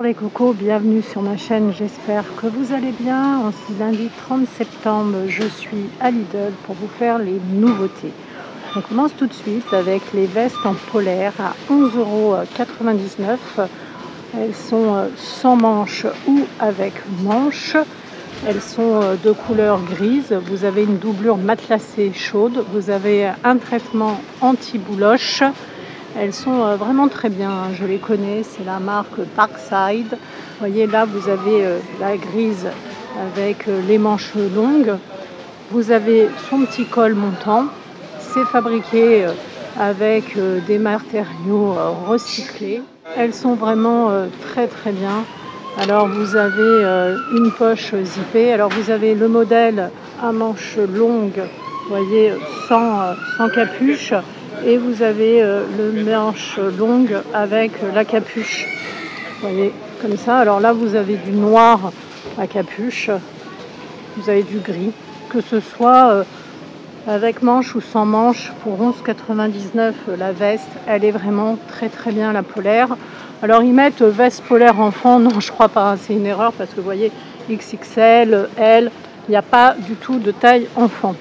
Les cocos, bienvenue sur ma chaîne, j'espère que vous allez bien. En ce lundi 30 septembre, je suis à Lidl pour vous faire les nouveautés. On commence tout de suite avec les vestes en polaire à 11,99 €. Elles sont sans manches ou avec manches. Elles sont de couleur grise. Vous avez une doublure matelassée chaude. Vous avez un traitement anti-bouloche. Elles sont vraiment très bien, je les connais, c'est la marque Parkside. Vous voyez là, vous avez la grise avec les manches longues. Vous avez son petit col montant. C'est fabriqué avec des matériaux recyclés. Elles sont vraiment très bien. Alors vous avez une poche zippée. Alors vous avez le modèle à manches longues, vous voyez, sans capuche. Et vous avez le manche longue avec la capuche. Vous voyez, comme ça. Alors là, vous avez du noir à capuche. Vous avez du gris. Que ce soit avec manche ou sans manche, pour 11,99 € la veste, elle est vraiment très bien, la polaire. Alors ils mettent veste polaire enfant, non je crois pas, hein, c'est une erreur parce que vous voyez XXL, L, il n'y a pas du tout de taille enfant.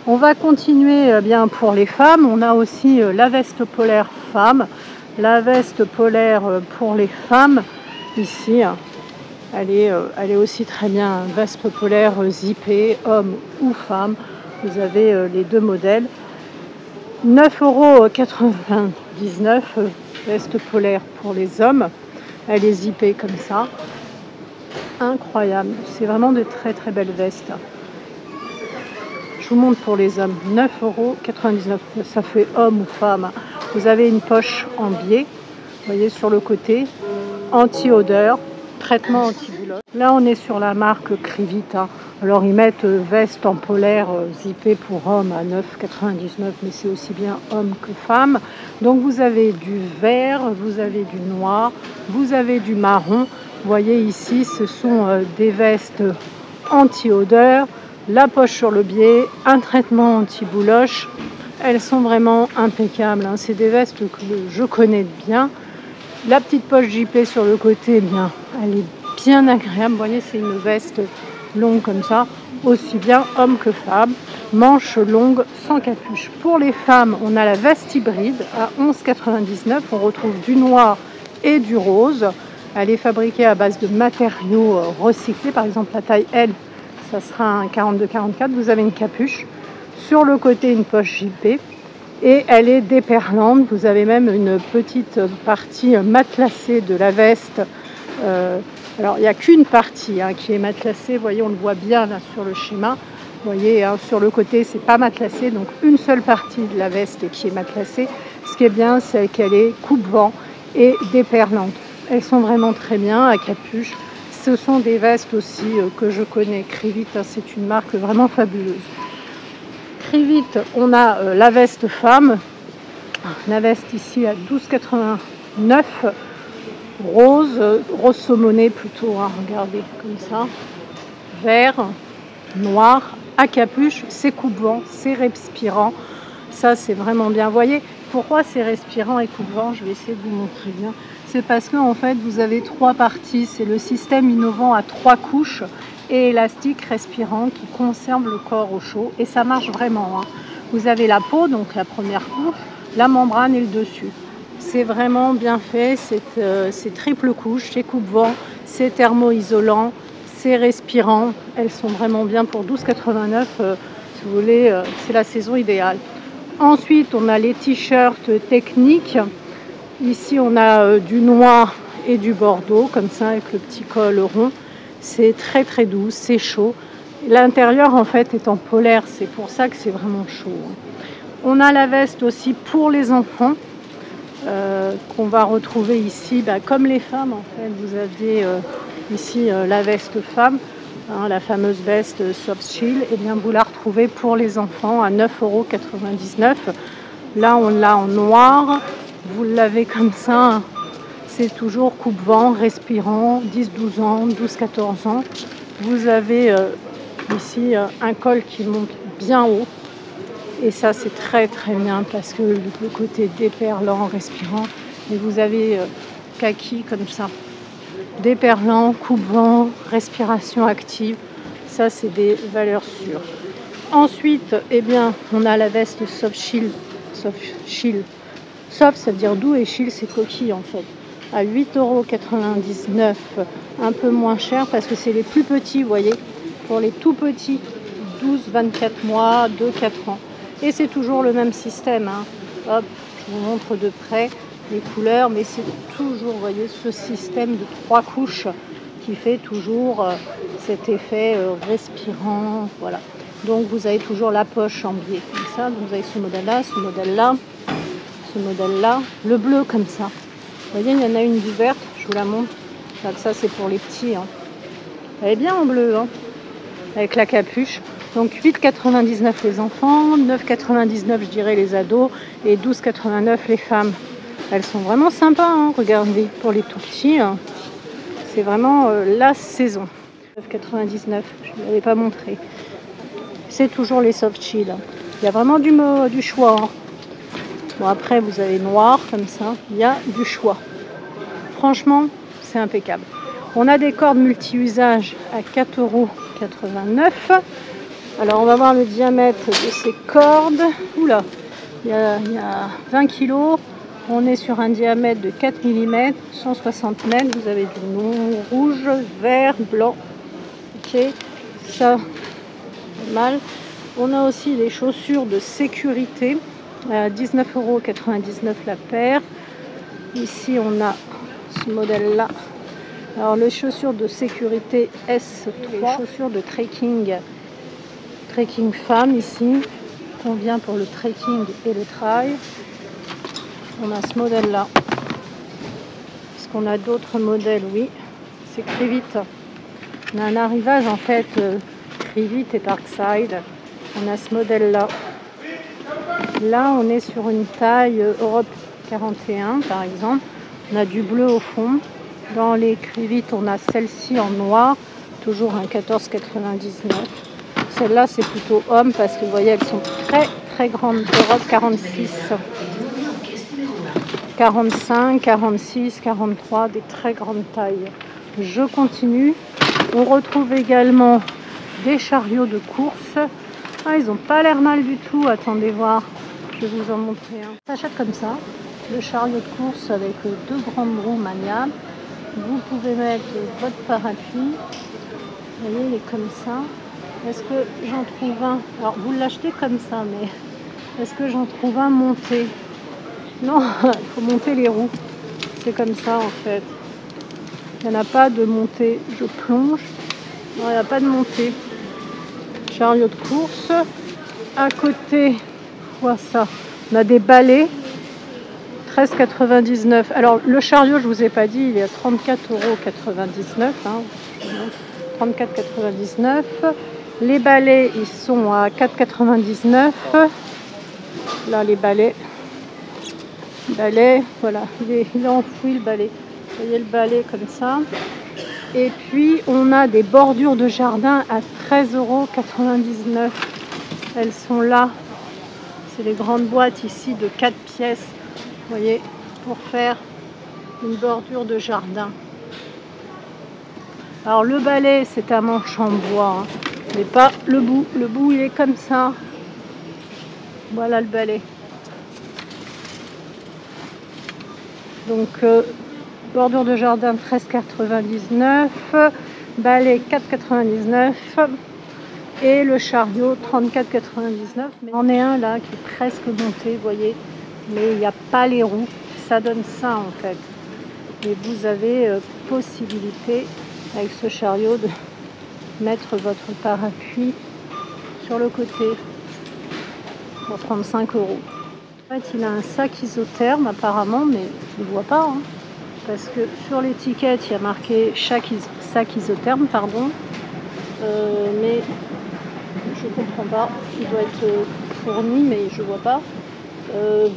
On va continuer bien pour les femmes, on a aussi la veste polaire femme. La veste polaire pour les femmes, ici, elle est aussi très bien, veste polaire zippée, homme ou femme. Vous avez les deux modèles. 9,99 €, veste polaire pour les hommes. Elle est zippée comme ça. Incroyable, c'est vraiment de très belles vestes. Je vous montre pour les hommes. 9,99 €, ça fait homme ou femme. Vous avez une poche en biais, vous voyez sur le côté, anti-odeur, traitement anti-boulotte. Là on est sur la marque Krivit. Alors ils mettent veste en polaire zippée pour homme à 9,99 €, mais c'est aussi bien homme que femme. Donc vous avez du vert, vous avez du noir, vous avez du marron. Vous voyez ici, ce sont des vestes anti-odeur, la poche sur le biais, un traitement anti-bouloche. Elles sont vraiment impeccables, hein. C'est des vestes que je connais bien. La petite poche zippée sur le côté, eh bien, elle est bien agréable. Vous voyez, c'est une veste longue comme ça, aussi bien homme que femme. Manches longues sans capuche. Pour les femmes, on a la veste hybride à 11,99 €. On retrouve du noir et du rose. Elle est fabriquée à base de matériaux recyclés. Par exemple, la taille L, ça sera un 42-44. Vous avez une capuche. Sur le côté, une poche zippée. Et elle est déperlante. Vous avez même une petite partie matelassée de la veste. Alors, il n'y a qu'une partie qui est matelassée. Vous voyez, on le voit bien là sur le schéma. Vous voyez, sur le côté, c'est pas matelassé. Donc, une seule partie de la veste qui est matelassée. Ce qui est bien, c'est qu'elle est coupe-vent et déperlante. Elles sont vraiment très bien à capuche. Ce sont des vestes aussi que je connais. Krivit, c'est une marque vraiment fabuleuse. Krivit, on a la veste femme. La veste ici à 12,89 €. Rose saumonné plutôt, regardez, comme ça. Vert, noir, à capuche, c'est coupe-vent, c'est respirant. Ça, c'est vraiment bien. Vous voyez, pourquoi c'est respirant et coupe-vent? Je vais essayer de vous montrer bien. C'est parce que en fait, vous avez trois parties. C'est le système innovant à 3 couches et élastique respirant qui conserve le corps au chaud. Et ça marche vraiment. Vous avez la peau, donc la première couche, la membrane et le dessus. C'est vraiment bien fait, c'est triple couche, c'est coupe-vent, c'est thermo-isolant, c'est respirant. Elles sont vraiment bien pour 12,89 €. Si vous voulez, c'est la saison idéale. Ensuite, on a les t-shirts techniques. Ici, on a du noir et du bordeaux, comme ça, avec le petit col rond. C'est très doux, c'est chaud. L'intérieur, en fait, est en polaire, c'est pour ça que c'est vraiment chaud. On a la veste aussi pour les enfants. Qu'on va retrouver ici, comme les femmes en fait. Vous avez ici la veste femme, la fameuse veste soft chill, et bien vous la retrouvez pour les enfants à 9,99 €. Là on l'a en noir, vous l'avez comme ça, c'est toujours coupe-vent, respirant, 10-12 ans, 12-14 ans. Vous avez ici un col qui monte bien haut. Et ça, c'est très bien parce que le côté déperlant, respirant. Et vous avez kaki comme ça. déperlant, coupe-vent, respiration active. Ça, c'est des valeurs sûres. Ensuite, eh bien, on a la veste Soft Chill. Soft, ça veut dire doux, et Chill, c'est coquille en fait. À 8,99 €, un peu moins cher parce que c'est les plus petits, vous voyez. Pour les tout petits, 12-24 mois, 2-4 ans. Et c'est toujours le même système, hein. Hop, je vous montre de près les couleurs, mais c'est toujours, vous voyez, ce système de 3 couches qui fait toujours cet effet respirant, voilà. Donc vous avez toujours la poche en biais comme ça. Donc vous avez ce modèle-là, ce modèle-là, ce modèle-là, le bleu comme ça. Vous voyez, il y en a une verte, je vous la montre. Donc ça, c'est pour les petits, hein. Elle est bien en bleu, hein, avec la capuche. Donc 8,99 € les enfants, 9,99 € je dirais les ados et 12,89 € les femmes. Elles sont vraiment sympas, hein, regardez, pour les tout petits. Hein. C'est vraiment la saison. 9,99 €, je ne l'avais pas montré. C'est toujours les soft chill. Il y a vraiment du choix. Hein. Bon, après, vous avez noir comme ça. Il y a du choix. Franchement, c'est impeccable. On a des cordes multi-usage à 4,89 €. Alors, on va voir le diamètre de ces cordes. Oula, il y a 20 kg. On est sur un diamètre de 4 mm, 160 mètres. Vous avez du rouge, vert, blanc. Ok, ça, pas mal. On a aussi les chaussures de sécurité à 19,99 € la paire. Ici, on a ce modèle-là. Alors, les chaussures de sécurité S3, les chaussures de trekking femme ici, convient pour le trekking et le trail. On a ce modèle-là. Est-ce qu'on a d'autres modèles? Oui, c'est Crivit. On a un arrivage en fait Crivit et Parkside. On a ce modèle-là. Là, on est sur une taille Europe 41 par exemple. On a du bleu au fond. Dans les Crivit, on a celle-ci en noir, toujours un 14,99 €. Celle-là, c'est plutôt homme parce que vous voyez, elles sont très très grandes. Europe 46, 45, 46, 43, des très grandes tailles. Je continue. On retrouve également des chariots de course. Ah, ils n'ont pas l'air mal du tout. Attendez voir. Je vais vous en montrer un. Ça s'achète comme ça. Le chariot de course avec 2 grandes roues maniables. Vous pouvez mettre votre parapluie. Vous voyez, il est comme ça. Est-ce que j'en trouve un? Alors, vous l'achetez comme ça, mais est-ce que j'en trouve un monté? Non, il faut monter les roues. C'est comme ça, en fait. Il n'y en a pas de montée. Je plonge. Non, il n'y a pas de montée. Chariot de course. À côté, quoi ça? On a des balais. 13,99 €. Alors, le chariot, je ne vous ai pas dit, il est à 34,99 €. Hein. 34,99 €. Les balais, ils sont à 4,99 €. Là, les balais. Voilà, il est enfoui le balai. Vous voyez le balai comme ça. Et puis, on a des bordures de jardin à 13,99 €. Elles sont là. C'est les grandes boîtes ici de 4 pièces. Vous voyez, pour faire une bordure de jardin. Alors le balai, c'est un manche en bois, hein, mais pas le bout. Le bout, il est comme ça. Voilà le balai. Donc bordure de jardin 13,99 €, balai 4,99 € et le chariot 34,99 €. Mais on est un là qui est presque monté, vous voyez. Mais il n'y a pas les roues, ça donne ça en fait. Et vous avez possibilité avec ce chariot de mettre votre parapluie sur le côté pour 35 €. En fait, il a un sac isotherme apparemment, mais je ne le vois pas. Hein, parce que sur l'étiquette, il y a marqué sac isotherme, pardon. Mais je ne comprends pas. Il doit être fourni, mais je ne vois pas.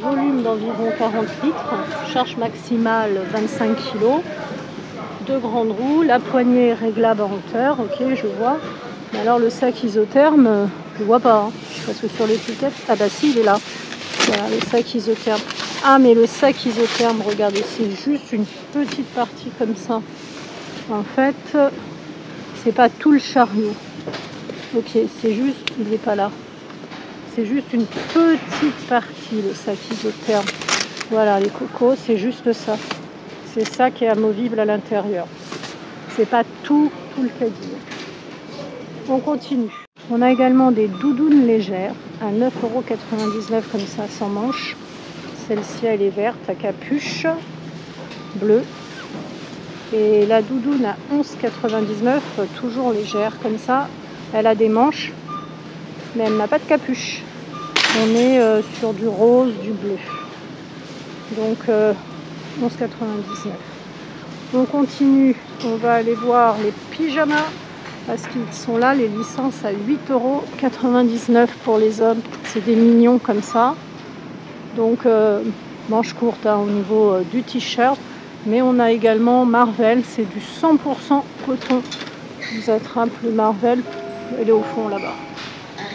Volume d'environ 40 litres, charge maximale 25 kg, 2 grandes roues, la poignée réglable en hauteur, ok, je vois. Mais alors le sac isotherme, je ne vois pas, hein, parce que sur l'étiquette, ah bah si, il est là. Voilà, le sac isotherme. Ah, mais le sac isotherme, regardez, c'est juste une petite partie comme ça. En fait, c'est pas tout le chariot. Ok, c'est juste, il n'est pas là. C'est juste une petite partie, le sac isotherme. Voilà, les cocos, c'est juste ça. C'est ça qui est amovible à l'intérieur. C'est pas tout le caddie. On continue. On a également des doudounes légères à 9,99 € comme ça, sans manches. Celle-ci, elle est verte à capuche bleue. Et la doudoune à 11,99 €, toujours légère comme ça. Elle a des manches, mais elle n'a pas de capuche. On est sur du rose, du bleu. Donc 11,99 €. On continue, on va aller voir les pyjamas. Parce qu'ils sont là, les licences à 8,99 € pour les hommes. C'est des mignons comme ça. Donc, manches courtes au niveau du t-shirt. Mais on a également Marvel, c'est du 100% coton. Je vous attrape le Marvel, elle est au fond là-bas.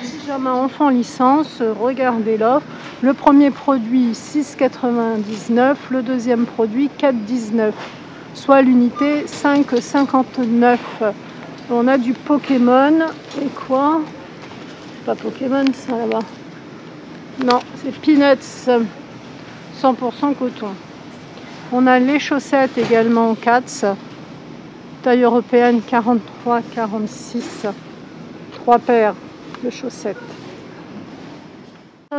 Pyjama enfant licence, regardez l'offre. Le premier produit 6,99 €, le deuxième produit 4,19 €. Soit l'unité 5,59 €. On a du Pokémon et quoi? C'est pas Pokémon ça là-bas. Non, c'est Peanuts 100% coton. On a les chaussettes également Cats, taille européenne 43-46. 3 paires de chaussettes.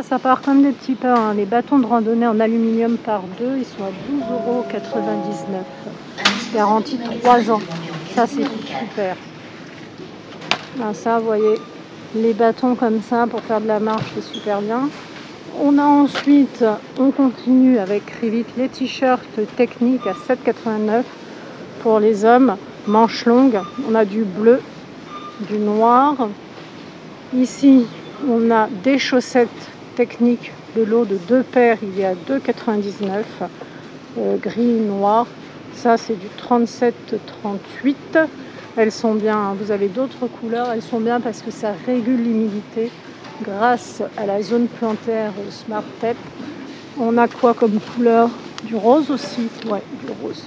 Ça part comme des petits pains. Hein. Les bâtons de randonnée en aluminium par 2, ils sont à 12,99 €. Garantie 3 ans. Ça c'est super. Ah, ça, vous voyez, les bâtons comme ça pour faire de la marche, c'est super bien. On a ensuite, on continue avec Rivit, les t-shirts techniques à 7,89 € pour les hommes, manches longues. On a du bleu, du noir. Ici, on a des chaussettes techniques, le lot de 2 paires, il est à 2,99 €, gris, noir. Ça, c'est du 37-38. Elles sont bien, vous avez d'autres couleurs, elles sont bien parce que ça régule l'humidité grâce à la zone plantaire Smart Tep. On a quoi comme couleur? Du rose aussi, ouais, du rose.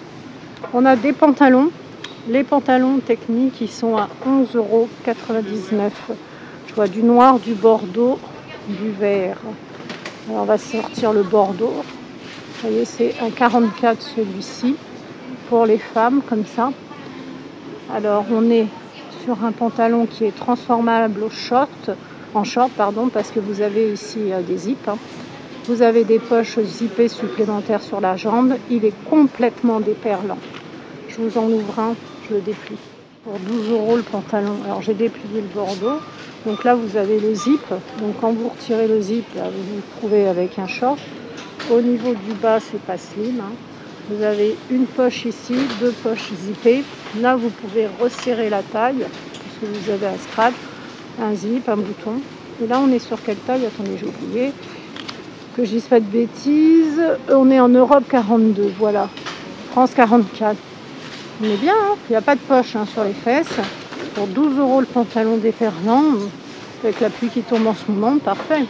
On a des pantalons, les pantalons techniques, ils sont à 11,99 €. Je vois du noir, du bordeaux, du vert. Alors on va sortir le bordeaux. Vous voyez, c'est un 44 celui-ci pour les femmes comme ça. Alors on est sur un pantalon qui est transformable en short, parce que vous avez ici des zips. Hein. Vous avez des poches zippées supplémentaires sur la jambe. Il est complètement déperlant. Je vous en ouvre un, je le déplie. Pour 12 € le pantalon. Alors j'ai déplié le bordeaux. Donc là vous avez le zip. Donc quand vous retirez le zip, là, vous vous retrouvez avec un short. Au niveau du bas, c'est pas slim. Hein. Vous avez une poche ici, 2 poches zippées. Là, vous pouvez resserrer la taille, puisque vous avez un strap, un zip, un bouton. Et là, on est sur quelle taille? Attendez, j'ai oublié. Que je dise pas de bêtises. On est en Europe 42, voilà. France 44. On est bien, hein. Il n'y a pas de poche sur les fesses. Pour 12 € le pantalon déperlant, avec la pluie qui tombe en ce moment, parfait.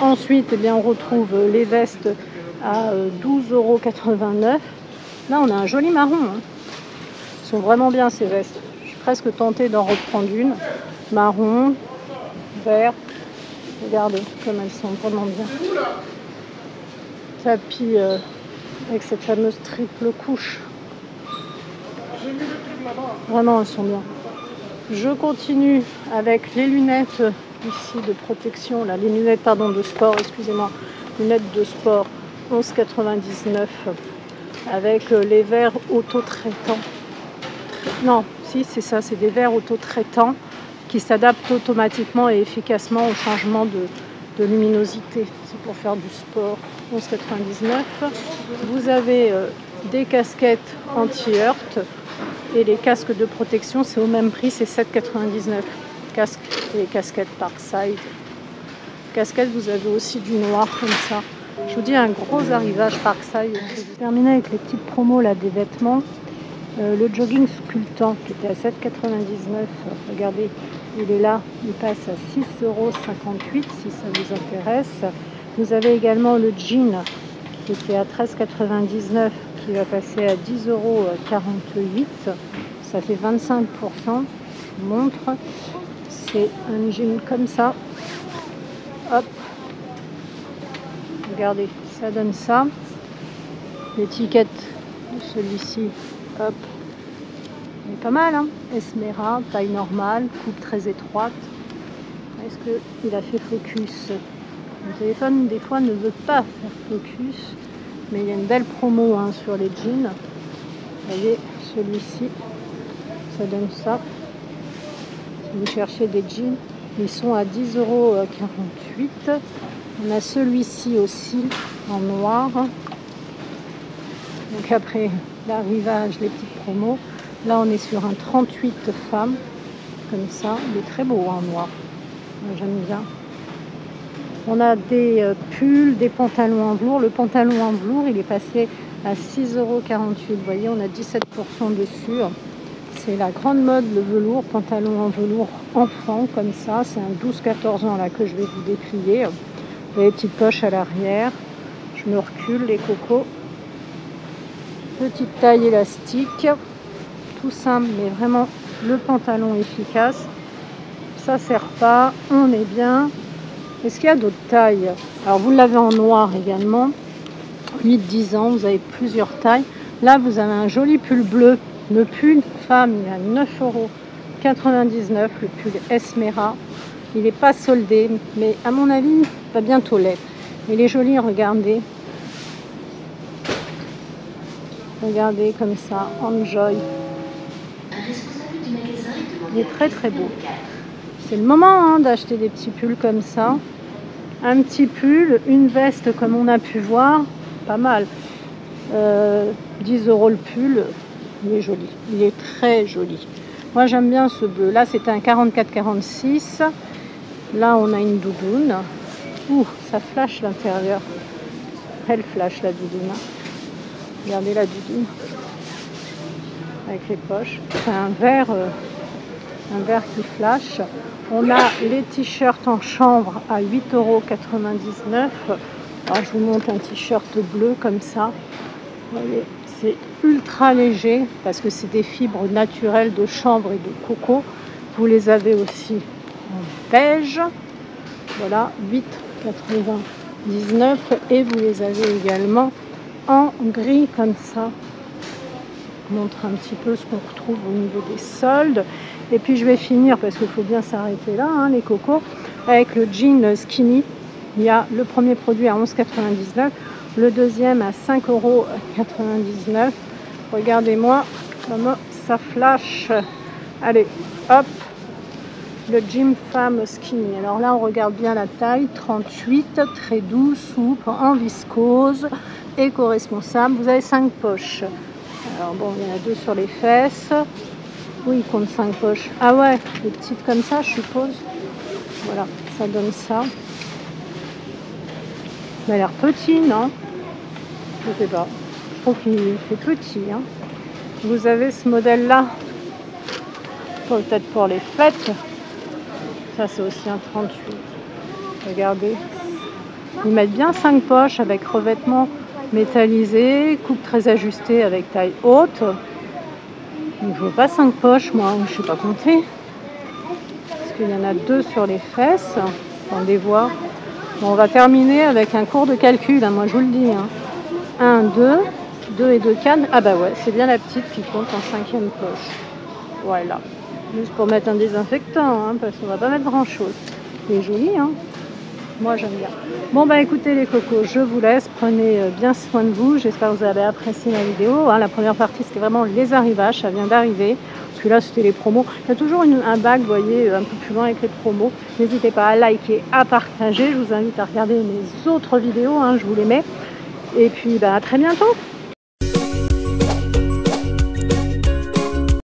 Ensuite, eh bien, on retrouve les vestes à 12,89 €. Là, on a un joli marron. Hein. Ils sont vraiment bien ces vestes. Je suis presque tentée d'en reprendre une. Marron, vert. Regardez comme elles sont vraiment bien. Tapis avec cette fameuse triple couche. Vraiment, elles sont bien. Je continue avec les lunettes ici de protection. Là, les lunettes de sport, excusez-moi. Lunettes de sport. 11,99 € avec les verres auto-traitants. Non, si c'est ça, c'est des verres auto-traitants qui s'adaptent automatiquement et efficacement au changement de luminosité. C'est pour faire du sport. 11,99 €. Vous avez des casquettes anti-heurt et les casques de protection, c'est au même prix, c'est 7,99 €. Casques et casquettes Parkside. Casquettes, vous avez aussi du noir comme ça. Je vous dis un gros arrivage Parkside. Je vais terminer avec les petites promos là, des vêtements. Le jogging sculptant qui était à 7,99 €. Regardez, il est là. Il passe à 6,58 € si ça vous intéresse. Vous avez également le jean qui était à 13,99 qui va passer à 10,48 €. Ça fait 25%. Montre, c'est un jean comme ça. Hop, regardez, ça donne ça. L'étiquette de celui-ci, hop, il est pas mal, hein. Esmera, taille normale, coupe très étroite. Est-ce qu'il a fait focus? Mon téléphone, des fois, ne veut pas faire focus, mais il y a une belle promo, hein, sur les jeans. Vous voyez, celui-ci, ça donne ça. Si vous cherchez des jeans, ils sont à 10,48 €. On a celui-ci aussi en noir. Donc après l'arrivage, les petites promos. Là, on est sur un 38 femmes, comme ça. Il est très beau en noir. Moi, j'aime bien. On a des pulls, des pantalons en velours. Le pantalon en velours, il est passé à 6,48 €. Vous voyez, on a 17% dessus. C'est la grande mode, le velours, pantalon en velours enfant, comme ça. C'est un 12-14 ans là que je vais vous déplier. Vous avez les petites poches à l'arrière. Je me recule, les cocos. Petite taille élastique. Tout simple, mais vraiment le pantalon efficace. Ça sert pas, on est bien. Est-ce qu'il y a d'autres tailles? Alors vous l'avez en noir également. 8-10 ans, vous avez plusieurs tailles. Là, vous avez un joli pull bleu. Le pull femme, il est à 9,99 €. Le pull Esmera. Il n'est pas soldé, mais à mon avis, il va bientôt l'être. Il est joli, regardez. Regardez comme ça, Enjoy. Il est très très beau. C'est le moment, hein, d'acheter des petits pulls comme ça. Un petit pull, une veste comme on a pu voir, pas mal. 10 € le pull, il est joli, il est très joli. Moi j'aime bien ce bleu. Là c'était un 44,46 €. Là on a une doudoune. Ouh, ça flash l'intérieur. Elle flash la doudoune. Regardez la doudoune. Avec les poches. C'est un vert qui flash. On a les t-shirts en chanvre à 8,99 €. Alors je vous montre un t-shirt bleu comme ça. Vous voyez, c'est ultra léger parce que c'est des fibres naturelles de chanvre et de coco. Vous les avez aussi en beige. Voilà, 8,99 € et vous les avez également en gris comme ça. Je vous montre un petit peu ce qu'on retrouve au niveau des soldes. Et puis je vais finir, parce qu'il faut bien s'arrêter là, hein, les cocos, avec le jean skinny. Il y a le premier produit à 11,99 €, le deuxième à 5,99 €. Regardez-moi comment ça flash. Allez, hop, le jean femme skinny. Alors là, on regarde bien la taille, 38, très doux, souple, en viscose, éco-responsable. Vous avez 5 poches. Alors bon, il y en a 2 sur les fesses. Oui, il compte 5 poches. Ah ouais, des petites comme ça, je suppose. Voilà, ça donne ça. Il a l'air petit, non? Je sais pas. Je trouve qu'il fait petit, hein. Vous avez ce modèle-là. Peut-être pour les fêtes. Ça, c'est aussi un 38. Regardez. Ils mettent bien 5 poches avec revêtement métallisé, coupe très ajustée avec taille haute. Donc, je veux pas 5 poches, moi, je ne sais pas compter. Parce qu'il y en a 2 sur les fesses. Attendez voir. Bon, on va terminer avec un cours de calcul, hein, moi je vous le dis. Hein. 1, 2, 2 et 2 cannes. Ah bah ouais, c'est bien la petite qui compte en 5e poche. Voilà. Juste pour mettre un désinfectant, hein, parce qu'on va pas mettre grand chose. C'est joli, hein. Moi j'aime bien. Bon bah écoutez les cocos, je vous laisse, prenez bien soin de vous, j'espère que vous avez apprécié la vidéo, hein. La première partie c'était vraiment les arrivages, ça vient d'arriver, puis là c'était les promos, il y a toujours un bac, vous voyez, un peu plus loin avec les promos, n'hésitez pas à liker, à partager, je vous invite à regarder mes autres vidéos, hein, je vous les mets, et puis bah, à très bientôt.